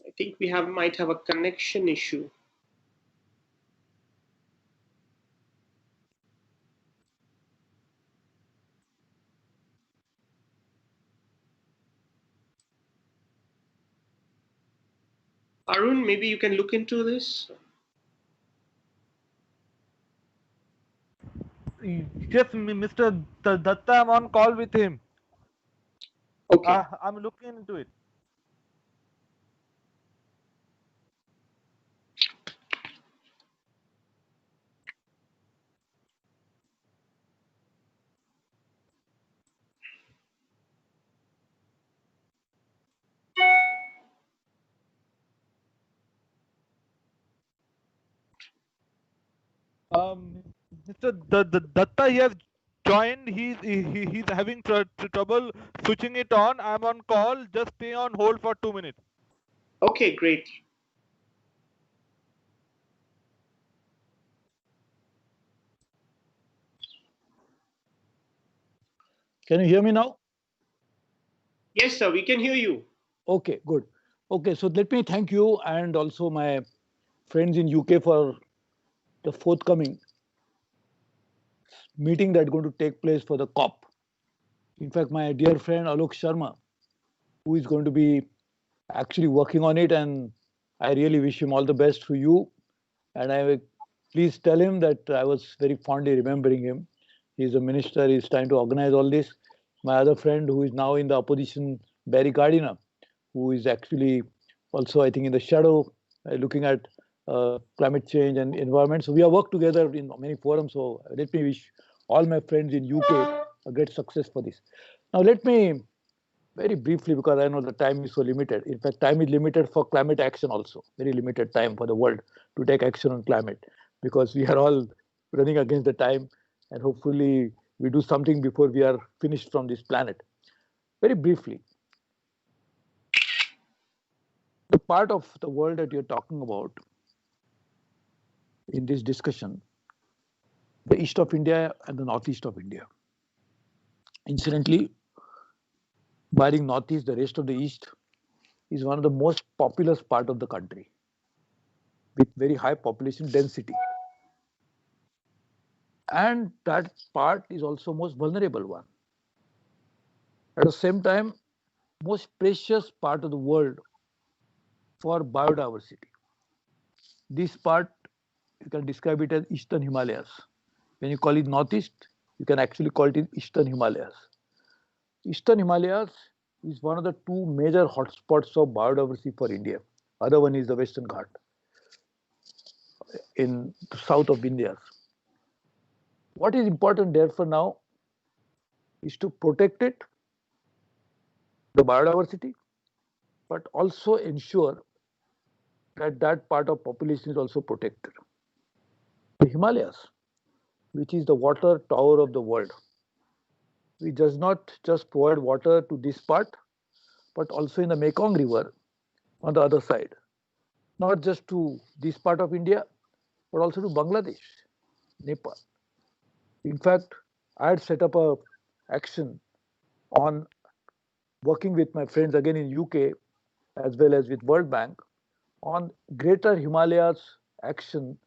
I think we might have a connection issue. Arun, maybe you can look into this. Yes, Mr. Datta, I'm on call with him. Okay. I'm looking into it. Mr. Datta, he has joined. He's having trouble switching it on. I'm on call. Just stay on hold for 2 minutes. Okay, great. Can you hear me now? Yes, sir, we can hear you. Okay, good. Okay, so let me thank you and also my friends in UK for the forthcoming meeting that's going to take place for the COP. In fact, my dear friend Alok Sharma, who is going to be actually working on it, and I really wish him all the best for you. And I will please tell him that I was very fondly remembering him. He's a minister, he's trying to organize all this. My other friend who is now in the opposition, Barry Gardiner, who is actually also, I think, in the shadow, looking at climate change and environment. So we have worked together in many forums. So let me wish all my friends in UK a great success for this. Now let me very briefly, because I know the time is so limited. In fact, time is limited for climate action also. Very limited time for the world to take action on climate, because we are all running against the time, and hopefully we do something before we are finished from this planet. Very briefly, the part of the world that you're talking about in this discussion, the east of India and the northeast of India. Incidentally, barring northeast, the rest of the east is one of the most populous part of the country with very high population density. And that part is also most vulnerable one. At the same time, most precious part of the world for biodiversity. This part, you can describe it as Eastern Himalayas. When you call it Northeast, you can actually call it Eastern Himalayas. Eastern Himalayas is one of the two major hotspots of biodiversity for India. Other one is the Western Ghat in the south of India. What is important therefore now is to protect it, the biodiversity, but also ensure that that part of population is also protected. The Himalayas, which is the water tower of the world, we does not just provide water to this part, but also in the Mekong River on the other side. Not just to this part of India, but also to Bangladesh, Nepal. In fact, I had set up a action on working with my friends again in UK as well as with World Bank on Greater Himalayas action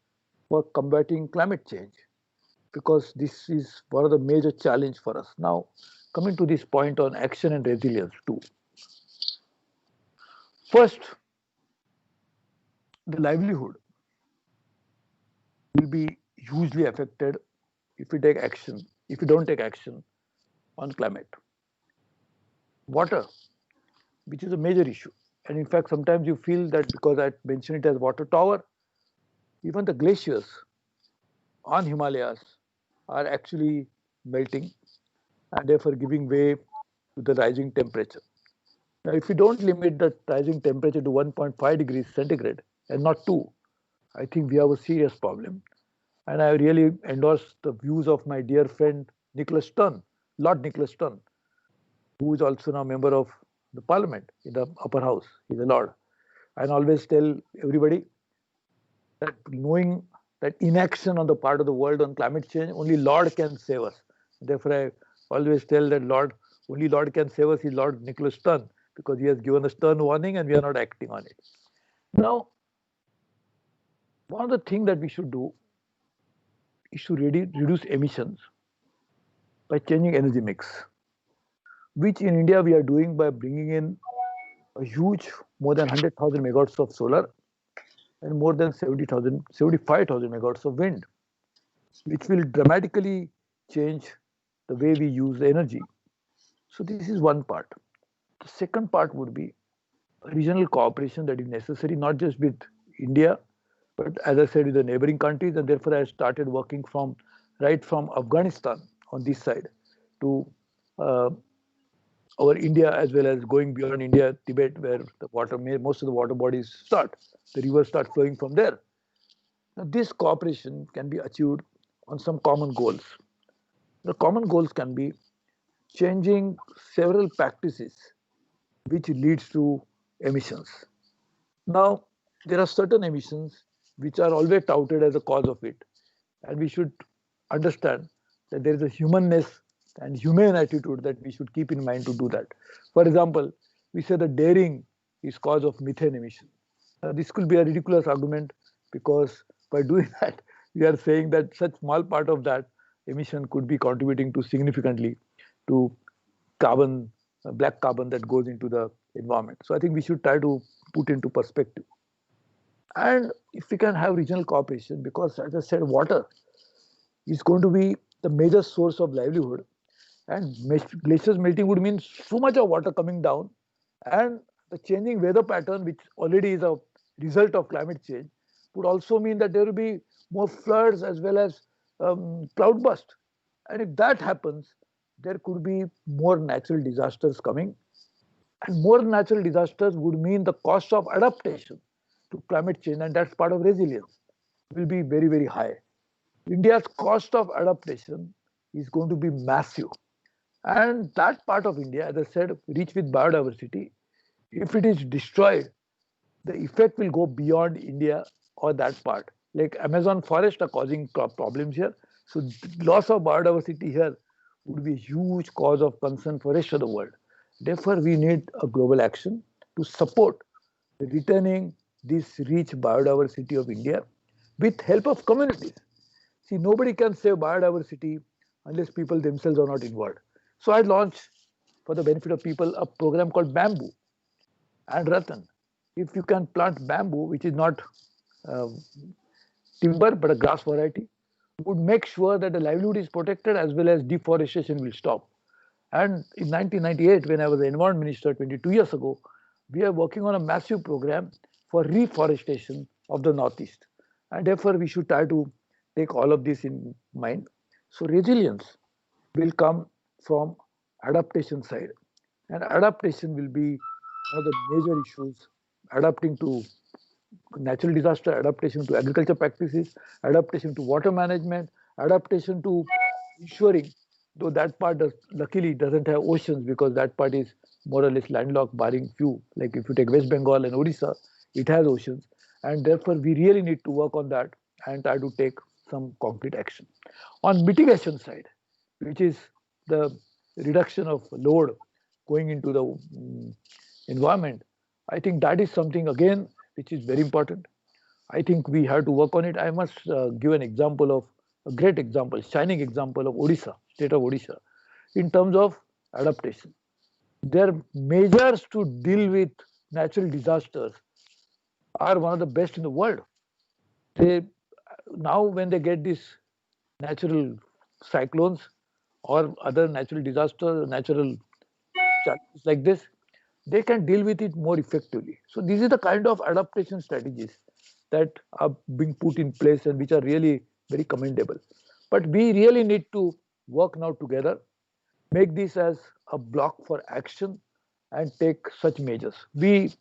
for combating climate change, because this is one of the major challenge for us. Now, coming to this point on action and resilience too. First, the livelihood will be hugely affected if we take action, if we don't take action on climate. Water, which is a major issue. And in fact, sometimes you feel that because I mentioned it as water tower, even the glaciers on Himalayas are actually melting and therefore giving way to the rising temperature. Now, if we don't limit the rising temperature to 1.5 degrees centigrade and not 2, I think we have a serious problem. And I really endorse the views of my dear friend Nicholas Stern, Lord Nicholas Stern, who is also now member of the parliament in the upper house. He's a lord. And always tell everybody that knowing that inaction on the part of the world on climate change, only Lord can save us. Therefore, I always tell that only Lord can save us is Lord Nicholas Stern, because he has given a stern warning and we are not acting on it. Now, one of the things that we should do is to reduce emissions by changing energy mix, which in India we are doing by bringing in a huge more than 100,000 megawatts of solar and more than 75,000 megawatts of wind, which will dramatically change the way we use energy. So this is one part. The second part would be regional cooperation that is necessary, not just with India, but as I said, with the neighboring countries. And therefore, I started working right from Afghanistan on this side to uh, our India, as well as going beyond India, Tibet, where most of the water bodies start, the rivers start flowing from there. Now, this cooperation can be achieved on some common goals. The common goals can be changing several practices which leads to emissions. Now, there are certain emissions which are always touted as a cause of it, and we should understand that there is a humanness and humane attitude that we should keep in mind to do that. For example, we say that dairying is cause of methane emission. This could be a ridiculous argument because by doing that, we are saying that such small part of that emission could be contributing to significantly to carbon, black carbon that goes into the environment. So I think we should try to put into perspective. And if we can have regional cooperation, because as I said, water is going to be the major source of livelihood, and glaciers melting would mean so much of water coming down, and the changing weather pattern, which already is a result of climate change, would also mean that there will be more floods as well as cloud burst. And if that happens, there could be more natural disasters coming. And more natural disasters would mean the cost of adaptation to climate change, and that's part of resilience, will be very, very high. India's cost of adaptation is going to be massive. And that part of India, as I said, rich with biodiversity, if it is destroyed, the effect will go beyond India or that part. Like Amazon forest are causing problems here. So loss of biodiversity here would be a huge cause of concern for the rest of the world. Therefore, we need a global action to support returning this rich biodiversity of India with help of communities. See, nobody can save biodiversity unless people themselves are not involved. So I launched, for the benefit of people, a program called Bamboo and Ratan. If you can plant bamboo, which is not uh, timber but a grass variety, would make sure that the livelihood is protected as well as deforestation will stop. And in 1998, when I was the environment minister 22 years ago, we are working on a massive program for reforestation of the Northeast. And therefore, we should try to take all of this in mind. So resilience will come from adaptation side. And adaptation will be one of the major issues, adapting to natural disaster, adaptation to agriculture practices, adaptation to water management, adaptation to ensuring, though that part luckily doesn't have oceans because that part is more or less landlocked, barring few. Like if you take West Bengal and Odisha, it has oceans, and therefore we really need to work on that and try to take some concrete action. On mitigation side, which is the reduction of load going into the environment, I think that is something again which is very important. I think we have to work on it. I must give an example of a great example, shining example of Odisha, state of Odisha, in terms of adaptation. Their measures to deal with natural disasters are one of the best in the world. They now when they get these natural cyclones or other natural disasters, natural challenges like this, they can deal with it more effectively. So these are the kind of adaptation strategies that are being put in place and which are really very commendable. But we really need to work now together, make this as a block for action and take such measures. We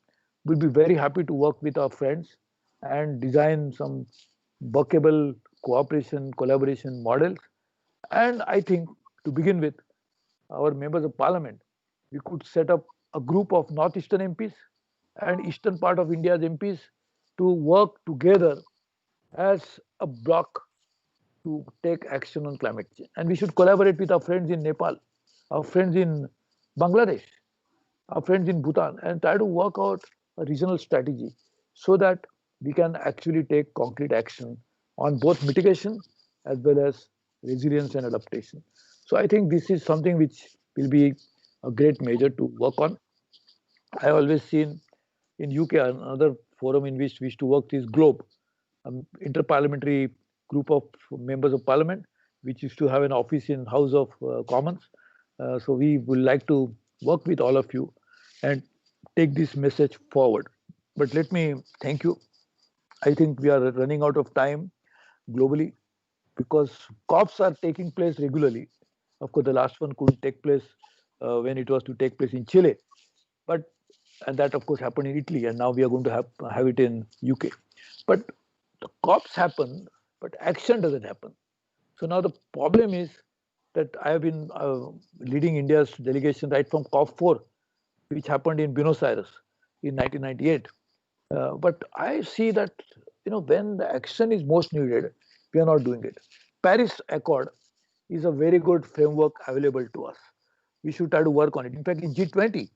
will be very happy to work with our friends and design some workable cooperation, collaboration models. And I think to begin with, our members of parliament, we could set up a group of northeastern MPs and eastern part of India's MPs to work together as a block to take action on climate change. And we should collaborate with our friends in Nepal, our friends in Bangladesh, our friends in Bhutan, and try to work out a regional strategy so that we can actually take concrete action on both mitigation as well as resilience and adaptation. So I think this is something which will be a great measure to work on. I always seen in UK another forum in which we used to work is Globe, interparliamentary group of members of parliament, which used to have an office in House of Commons. So we would like to work with all of you and take this message forward. But let me thank you. I think we are running out of time globally because COPs are taking place regularly. Of course, the last one couldn't take place when it was to take place in Chile, but and that of course happened in Italy, and now we are going to have it in UK. But the COPs happen, but action doesn't happen. So now the problem is that I have been leading India's delegation right from COP4, which happened in Buenos Aires in 1998. But I see that when the action is most needed, we are not doing it. Paris Accord is a very good framework available to us. We should try to work on it. In fact, in G20,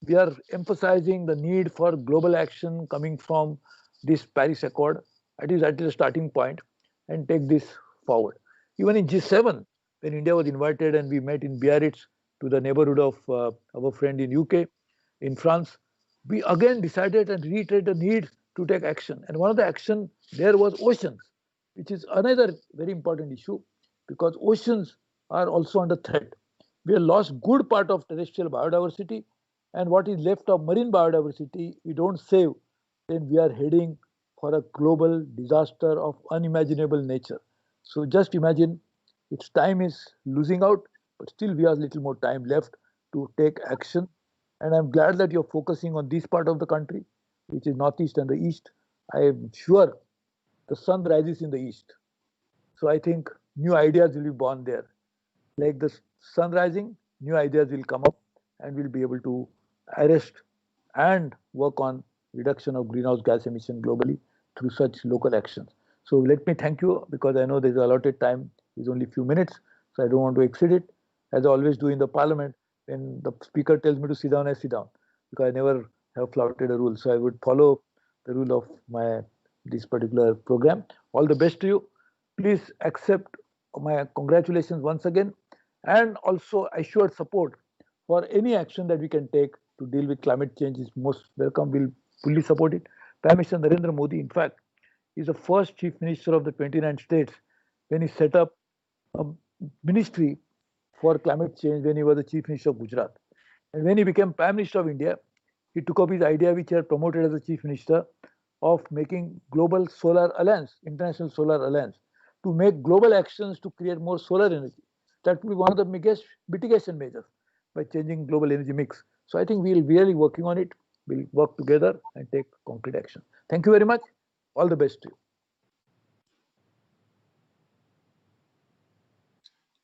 we are emphasizing the need for global action coming from this Paris Accord. At least that is a starting point, and take this forward. Even in G7, when India was invited and we met in Biarritz to the neighborhood of our friend in UK, in France, we again decided and reiterated the need to take action. And one of the action there was oceans, which is another very important issue because oceans are also under threat. We have lost good part of terrestrial biodiversity, and what is left of marine biodiversity we don't save, then we are heading for a global disaster of unimaginable nature. So just imagine, its time is losing out, but still we have little more time left to take action. And I'm glad that you're focusing on this part of the country, which is northeast and the east. I am sure the sun rises in the east. So I think new ideas will be born there. Like the sun rising, new ideas will come up and we'll be able to arrest and work on reduction of greenhouse gas emission globally through such local actions. So let me thank you because I know there's allotted time is only a few minutes, so I don't want to exceed it. As I always do in the parliament, when the speaker tells me to sit down, I sit down because I never have flouted a rule. So I would follow the rule of my this particular program. All the best to you. Please accept my congratulations once again, and also assured support for any action that we can take to deal with climate change is most welcome. We'll fully support it. Prime Minister Narendra Modi, in fact, is the first Chief Minister of the 29 states when he set up a ministry for climate change when he was the Chief Minister of Gujarat. And when he became Prime Minister of India, he took up his idea, which he had promoted as the Chief Minister, of making global solar alliance, international solar alliance, to make global actions to create more solar energy. That will be one of the biggest mitigation measures by changing global energy mix. So I think we'll be really working on it. We'll work together and take concrete action. Thank you very much. All the best to you.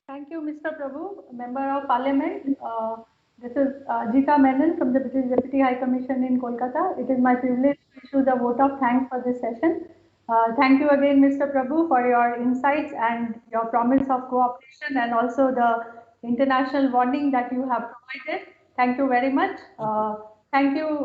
Thank you, Mr. Prabhu, Member of Parliament. This is Jita Menon from the British Deputy High Commission in Kolkata. It is my privilege to issue the vote of thanks for this session. Thank you again, Mr. Prabhu, for your insights and your promise of cooperation and also the international warning that you have provided. Thank you very much. Thank you.